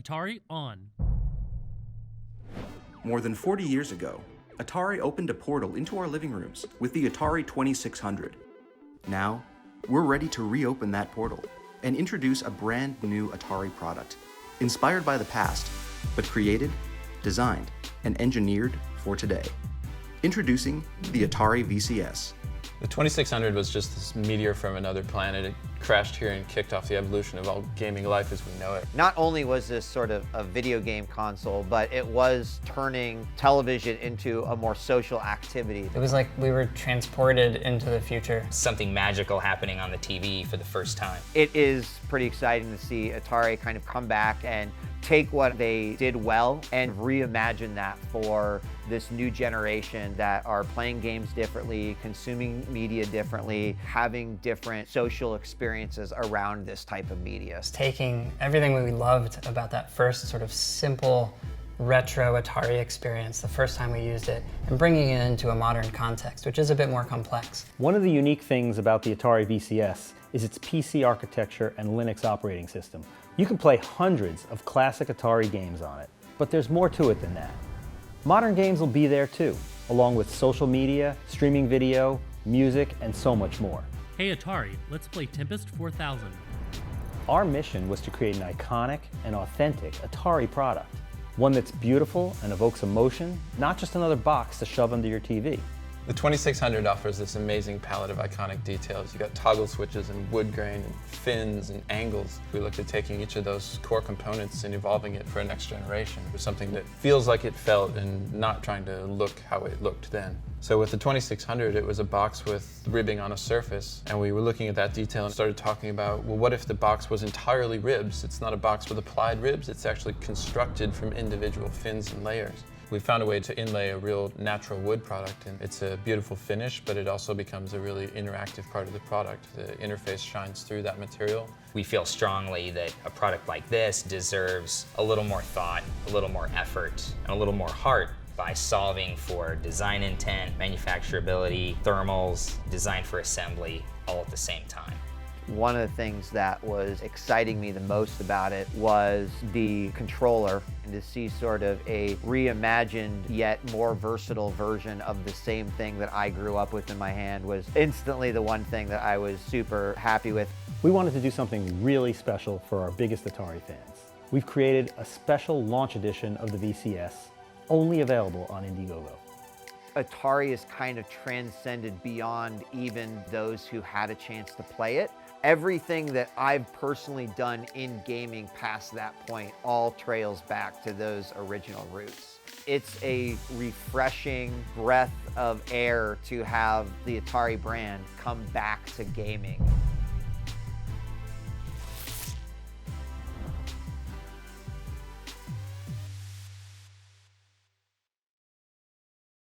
Atari on. More than 40 years ago, Atari opened a portal into our living rooms with the Atari 2600. Now, we're ready to reopen that portal and introduce a brand new Atari product, inspired by the past, but created, designed, and engineered for today. Introducing the Atari VCS. The 2600 was just this meteor from another planet. It crashed here and kicked off the evolution of all gaming life as we know it. Not only was this sort of a video game console, but it was turning television into a more social activity. It was like we were transported into the future. Something magical happening on the TV for the first time. It is pretty exciting to see Atari kind of come back and take what they did well and reimagine that for this new generation that are playing games differently, consuming media differently, having different social experiences around this type of media. It's taking everything we loved about that first sort of simple retro Atari experience, the first time we used it, and bringing it into a modern context, which is a bit more complex. One of the unique things about the Atari VCS is its PC architecture and Linux operating system. You can play hundreds of classic Atari games on it, but there's more to it than that. Modern games will be there too, along with social media, streaming video, music, and so much more. Hey Atari, let's play Tempest 4000. Our mission was to create an iconic and authentic Atari product, one that's beautiful and evokes emotion, not just another box to shove under your TV. The 2600 offers this amazing palette of iconic details. You got toggle switches and wood grain and fins and angles. We looked at taking each of those core components and evolving it for a next generation. It was something that feels like it felt and not trying to look how it looked then. So with the 2600, it was a box with ribbing on a surface, and we were looking at that detail and started talking about, well, what if the box was entirely ribs? It's not a box with applied ribs, it's actually constructed from individual fins and layers. We found a way to inlay a real natural wood product, and it's a beautiful finish, but it also becomes a really interactive part of the product. The interface shines through that material. We feel strongly that a product like this deserves a little more thought, a little more effort, and a little more heart by solving for design intent, manufacturability, thermals, design for assembly, all at the same time. One of the things that was exciting me the most about it was the controller, and to see sort of a reimagined yet more versatile version of the same thing that I grew up with in my hand was instantly the one thing that I was super happy with. We wanted to do something really special for our biggest Atari fans. We've created a special launch edition of the VCS, only available on Indiegogo. Atari has kind of transcended beyond even those who had a chance to play it. Everything that I've personally done in gaming past that point all trails back to those original roots. It's a refreshing breath of air to have the Atari brand come back to gaming.